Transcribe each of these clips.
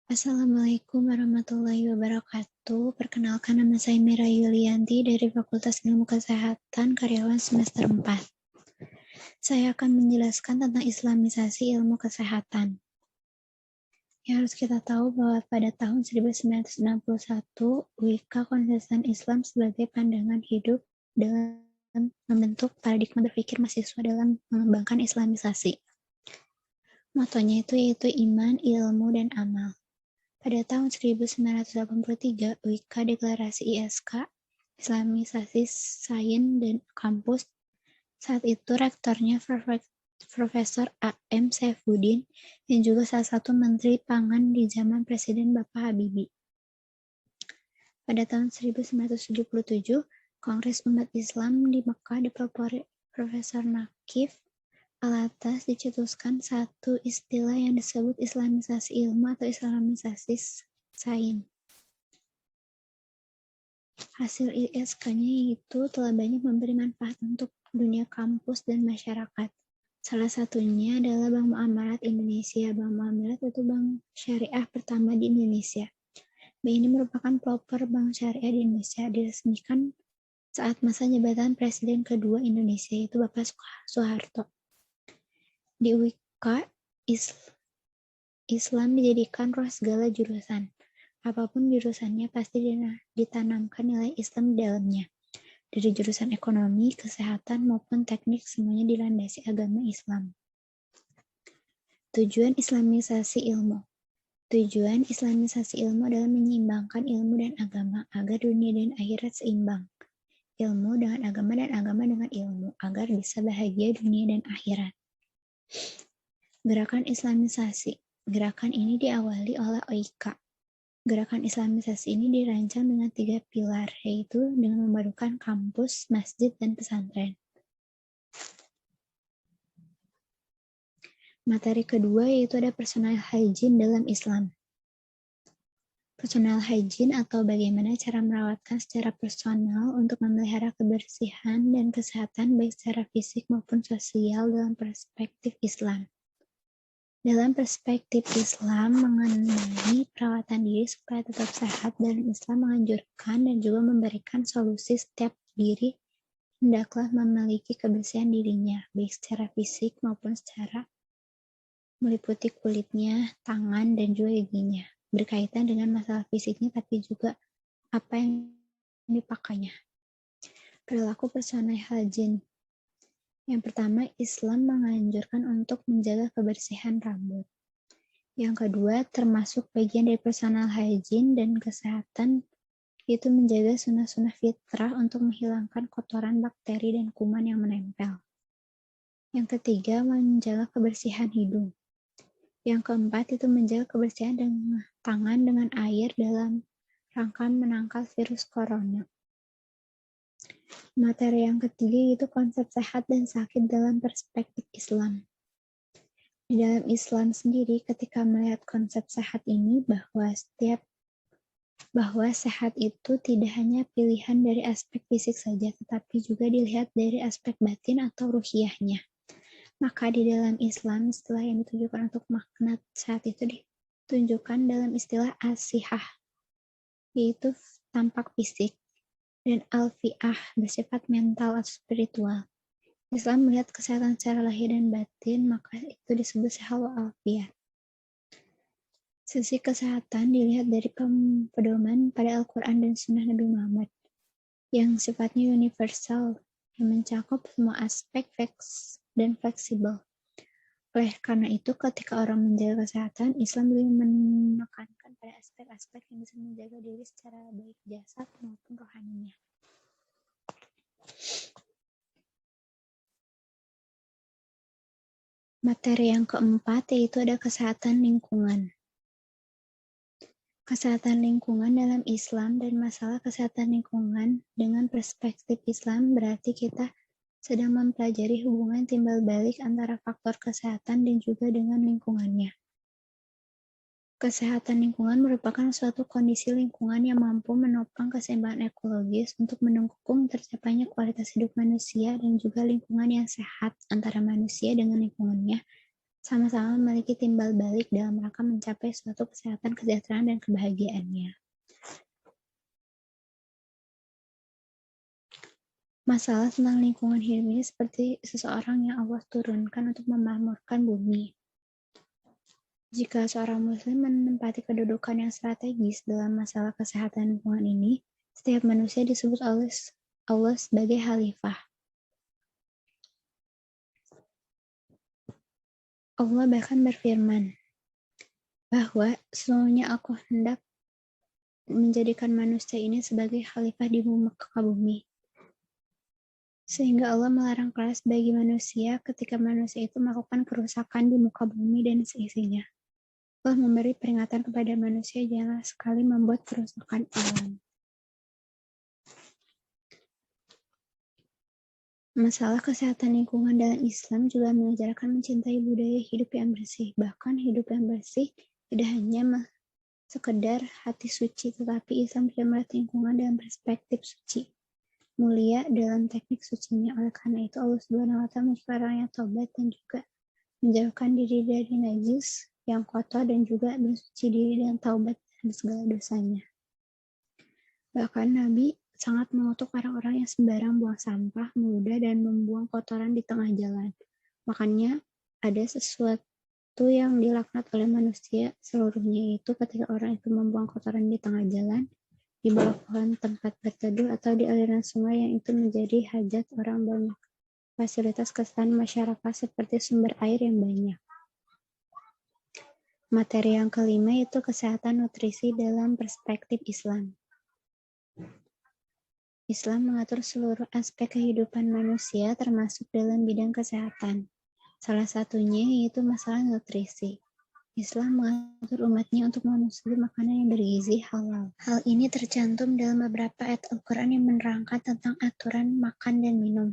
Assalamualaikum warahmatullahi wabarakatuh. Perkenalkan, nama saya Mira Yulianti dari Fakultas Ilmu Kesehatan, karyawan semester 4. Saya akan menjelaskan tentang Islamisasi ilmu kesehatan. Yang harus kita tahu bahwa pada tahun 1961, UIK konsisten Islam sebagai pandangan hidup dalam membentuk paradigma berpikir mahasiswa dalam mengembangkan Islamisasi. Motonya itu yaitu iman, ilmu, dan amal. Pada tahun 1983, UIK deklarasi ISK, Islamisasi Sains dan Kampus. Saat itu rektornya Profesor A.M. Saifuddin, yang juga salah satu Menteri Pangan di zaman Presiden Bapak Habibie. Pada tahun 1977, Kongres Umat Islam di Mekah dipelopori Profesor Nakif Alatas dicetuskan satu istilah yang disebut Islamisasi ilmu atau Islamisasi sains. Hasil ISK-nya itu telah banyak memberi manfaat untuk dunia kampus dan masyarakat. Salah satunya adalah Bank Muamalat Indonesia. Bank Muamalat itu bank syariah pertama di Indonesia. Bank ini merupakan pelopor bank syariah di Indonesia, diresmikan saat masa jabatan Presiden kedua Indonesia, yaitu Bapak Soeharto. Di UIK, Islam dijadikan roh segala jurusan. Apapun jurusannya pasti ditanamkan nilai Islam di dalamnya. Dari jurusan ekonomi, kesehatan, maupun teknik, semuanya dilandasi agama Islam. Tujuan Islamisasi ilmu. Tujuan Islamisasi ilmu adalah menyeimbangkan ilmu dan agama agar dunia dan akhirat seimbang. Ilmu dengan agama dan agama dengan ilmu agar bisa bahagia dunia dan akhirat. Gerakan Islamisasi. Gerakan ini diawali oleh OIK. Gerakan Islamisasi ini dirancang dengan 3 pilar, yaitu dengan memadukan kampus, masjid, dan pesantren. Materi kedua yaitu ada personal hygiene dalam Islam. Personal hygiene atau bagaimana cara merawatkan secara personal untuk memelihara kebersihan dan kesehatan baik secara fisik maupun sosial dalam perspektif Islam. Dalam perspektif Islam mengenai perawatan diri supaya tetap sehat, dalam Islam menganjurkan dan juga memberikan solusi setiap diri hendaklah memiliki kebersihan dirinya, baik secara fisik maupun secara meliputi kulitnya, tangan, dan juga giginya. Berkaitan dengan masalah fisiknya, tapi juga apa yang dipakainya. Perilaku personal hygiene. Yang pertama, Islam menganjurkan untuk menjaga kebersihan rambut. Yang kedua, termasuk bagian dari personal hygiene dan kesehatan, yaitu menjaga sunnah-sunnah fitrah untuk menghilangkan kotoran, bakteri, dan kuman yang menempel. Yang ketiga, menjaga kebersihan hidung. Yang keempat, itu menjaga kebersihan tangan dengan air dalam rangka menangkal virus corona. Materi yang ketiga yaitu konsep sehat dan sakit dalam perspektif Islam. Di dalam Islam sendiri, ketika melihat konsep sehat ini, bahwa sehat itu tidak hanya pilihan dari aspek fisik saja, tetapi juga dilihat dari aspek batin atau ruhiyahnya. Maka di dalam Islam, istilah yang ditujukan untuk makna sehat itu ditunjukkan dalam istilah as-sihah, yaitu tampak fisik, dan al-fi'ah bersifat mental atau spiritual. Islam melihat kesehatan secara lahir dan batin, maka itu disebut sehat wal-afiat. Sisi kesehatan dilihat dari pedoman pada Al-Quran dan Sunnah Nabi Muhammad, yang sifatnya universal, yang mencakup semua aspek dan fleksibel. Oleh karena itu, ketika orang menjaga kesehatan, Islam lebih menekankan pada aspek-aspek yang bisa menjaga diri secara baik jasad maupun rohaninya. Materi yang keempat yaitu ada kesehatan lingkungan. Kesehatan lingkungan dalam Islam dan masalah kesehatan lingkungan dengan perspektif Islam berarti kita sedang mempelajari hubungan timbal balik antara faktor kesehatan dan juga dengan lingkungannya. Kesehatan lingkungan merupakan suatu kondisi lingkungan yang mampu menopang keseimbangan ekologis untuk mendukung tercapainya kualitas hidup manusia dan juga lingkungan yang sehat antara manusia dengan lingkungannya, sama-sama memiliki timbal balik dalam rangka mencapai suatu kesehatan, kesejahteraan, dan kebahagiaannya. Masalah tentang lingkungan hidup ini seperti seseorang yang Allah turunkan untuk memakmurkan bumi. Jika seorang muslim menempati kedudukan yang strategis dalam masalah kesehatan lingkungan ini, setiap manusia disebut Allah sebagai khalifah. Allah bahkan berfirman bahwa sesungguhnya aku hendak menjadikan manusia ini sebagai khalifah di muka bumi. Sehingga Allah melarang keras bagi manusia ketika manusia itu melakukan kerusakan di muka bumi dan seisinya. Allah memberi peringatan kepada manusia jangan sekali membuat kerusakan alam. Masalah kesehatan lingkungan dalam Islam juga mengajarkan mencintai budaya hidup yang bersih. Bahkan hidup yang bersih tidak hanya sekedar hati suci, tetapi Islam juga melihat lingkungan dalam perspektif suci. Mulia dalam teknik sucinya. Oleh karena itu Allah Subhanahu wa Ta'ala menciptakan orang yang taubat dan juga menjauhkan diri dari najis yang kotor dan juga bersuci diri dengan taubat dan segala dosanya. Bahkan Nabi sangat mengutuk orang-orang yang sembarang buang sampah, meludah, dan membuang kotoran di tengah jalan. Makanya ada sesuatu yang dilaknat oleh manusia seluruhnya, yaitu ketika orang itu membuang kotoran di tengah jalan, di bawah pohon tempat berteduh, atau di aliran sungai yang itu menjadi hajat orang banyak. Fasilitas kesehatan masyarakat seperti sumber air yang banyak. Materi yang kelima yaitu kesehatan nutrisi dalam perspektif Islam. Islam mengatur seluruh aspek kehidupan manusia termasuk dalam bidang kesehatan. Salah satunya yaitu masalah nutrisi. Islam mengatur umatnya untuk mengonsumsi makanan yang bergizi halal. Hal ini tercantum dalam beberapa ayat Al-Quran yang menerangkan tentang aturan makan dan minum.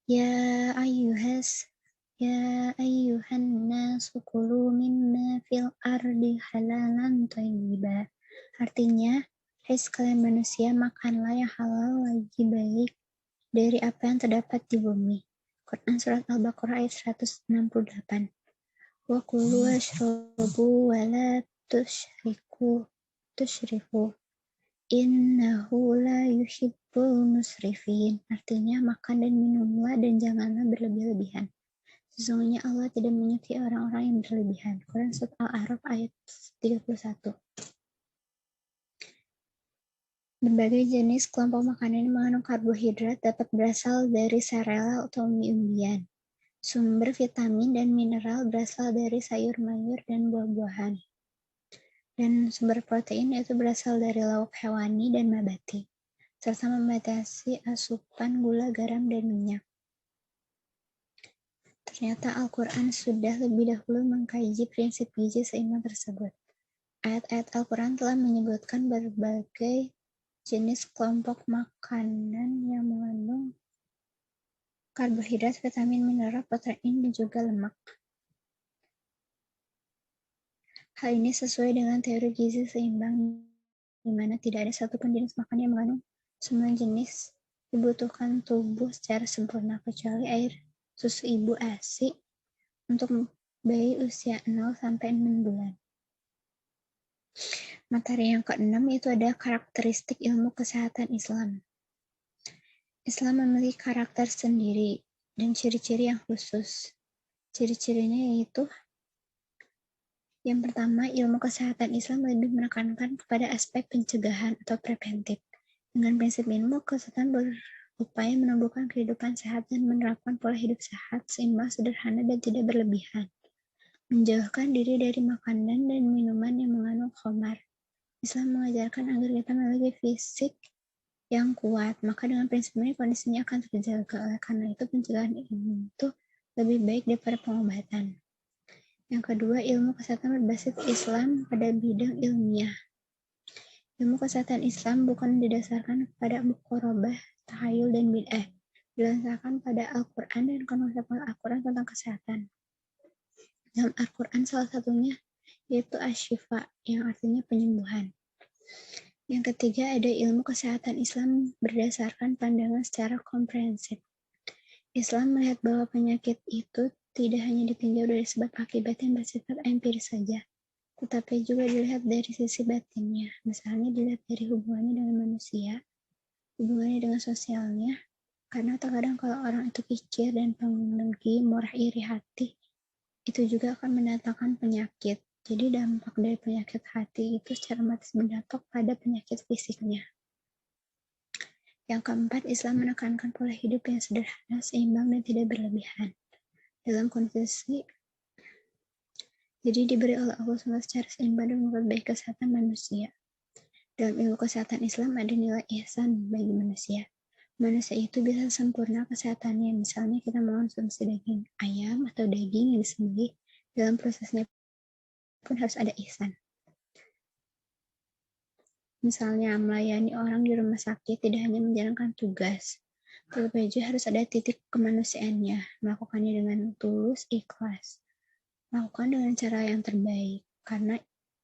Ya ayyuhan nasu kulu mimma fil ardi halalan thayyiba. Artinya, hai sekalian manusia, makanlah yang halal lagi baik dari apa yang terdapat di bumi. Quran Surat Al-Baqarah ayat 168. Wa kulu washrabu wa la tusyrifu. Innahu la yuhibbul musrifin. Artinya, makan dan minumlah dan janganlah berlebih-lebihan. Sesungguhnya Allah tidak menyukai orang-orang yang berlebihan. Quran Surat Al-A'raf ayat 31. Berbagai jenis kelompok makanan yang mengandung karbohidrat dapat berasal dari sereal atau umbi-umbian. Sumber vitamin dan mineral berasal dari sayur mayur dan buah-buahan. Dan sumber protein yaitu berasal dari lauk hewani dan nabati, serta membatasi asupan gula, garam, dan minyak. Ternyata Al-Quran sudah lebih dahulu mengkaji prinsip gizi seimbang tersebut. Ayat-ayat Al-Quran telah menyebutkan berbagai jenis kelompok makanan yang mengandung karbohidrat, vitamin, mineral, protein, dan juga lemak. Hal ini sesuai dengan teori gizi seimbang, di mana tidak ada satupun jenis makanan yang mengandung semua jenis dibutuhkan tubuh secara sempurna, kecuali air susu ibu ASI untuk bayi usia 0 sampai 6 bulan. Materi yang keenam itu ada karakteristik ilmu kesehatan Islam. Islam memiliki karakter sendiri dan ciri-ciri yang khusus. Ciri-cirinya yaitu yang pertama, ilmu kesehatan Islam lebih menekankan kepada aspek pencegahan atau preventif. Dengan prinsip ilmu kesehatan berupaya menumbuhkan kehidupan sehat dan menerapkan pola hidup sehat, seimbang, sederhana, dan tidak berlebihan. Menjauhkan diri dari makanan dan minuman yang mengandung khamar. Islam mengajarkan agar kita memiliki fisik yang kuat, maka dengan prinsip ini kondisinya akan terjaga. Oleh karena itu, pencegahan itu lebih baik daripada pengobatan. Yang kedua, ilmu kesehatan berbasis Islam pada bidang ilmiah. Ilmu kesehatan Islam bukan didasarkan pada muqarabah, tahayul, dan bid'ah. Didasarkan pada Al-Quran dan konsep Al-Quran tentang kesehatan. Dalam Al-Quran salah satunya yaitu asyifa, yang artinya penyembuhan. Yang ketiga, ada ilmu kesehatan Islam berdasarkan pandangan secara komprehensif. Islam melihat bahwa penyakit itu tidak hanya ditinjau dari sebab akibat yang bersifat empiris saja, tetapi juga dilihat dari sisi batinnya. Misalnya dilihat dari hubungannya dengan manusia, hubungannya dengan sosialnya, karena terkadang kalau orang itu kikir dan pendengki, murah iri hati, itu juga akan mendatangkan penyakit. Jadi dampak dari penyakit hati itu secara otomatis berdampak pada penyakit fisiknya. Yang keempat, Islam menekankan pola hidup yang sederhana, seimbang, dan tidak berlebihan. Dalam kondisi, jadi diberi oleh Allah SWT secara seimbang dan memperbaiki kesehatan manusia. Dalam ilmu kesehatan Islam ada nilai ihsan bagi manusia. Manusia itu bisa sempurna kesehatannya, misalnya kita mengonsumsi daging ayam atau daging yang disembelih, dalam prosesnya pun harus ada ihsan. Misalnya melayani orang di rumah sakit tidak hanya menjalankan tugas, tetapi juga harus ada titik kemanusiaannya, melakukannya dengan tulus, ikhlas. Lakukan dengan cara yang terbaik, karena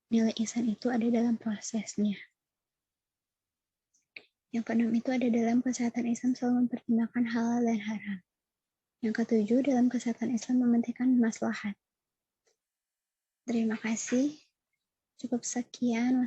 nilai ihsan itu ada dalam prosesnya. Yang keenam itu ada dalam kesehatan Islam selalu mempertimbangkan halal dan haram. Yang ketujuh, dalam kesehatan Islam mementingkan maslahat. Terima kasih. Cukup sekian.